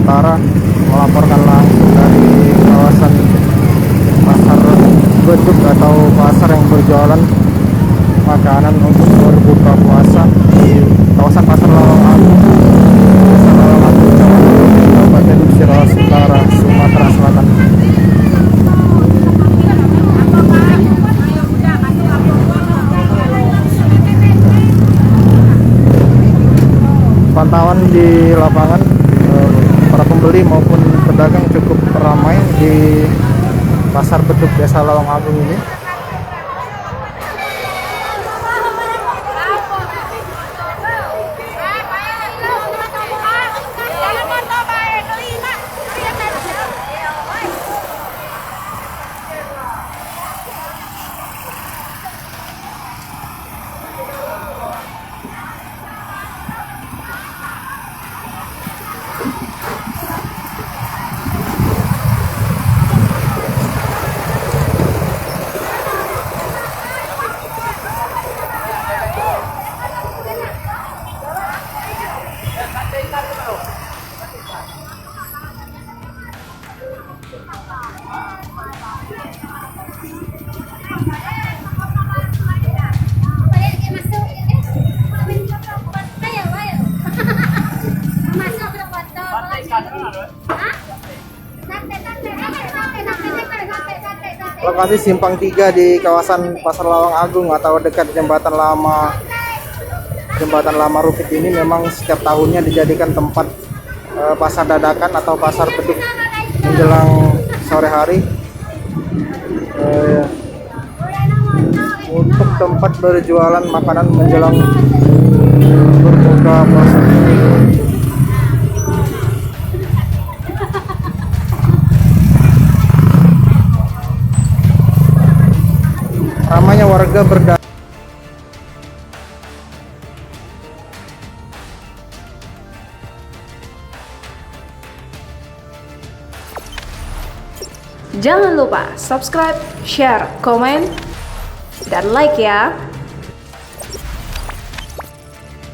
Utara melaporkan langsung dari kawasan pasar beduk atau pasar yang berjualan makanan untuk berbuka puasa di kawasan Pasar Lawang Agung, Desa Lawang Agung, Kabupaten Cirawas Utara, Sumatera Selatan. Pantauan di lapangan, para pembeli maupun pedagang cukup ramai di pasar beduk Desa Lawang Agung ini. Lokasi Simpang 3 di kawasan Pasar Lawang Agung atau dekat Jembatan Lama Rukit ini memang setiap tahunnya dijadikan tempat pasar dadakan atau pasar beduk menjelang sore hari, untuk tempat berjualan makanan menjelang berbuka puasa. Ramainya warga berdatangan. Jangan lupa subscribe, share, komen, dan like ya.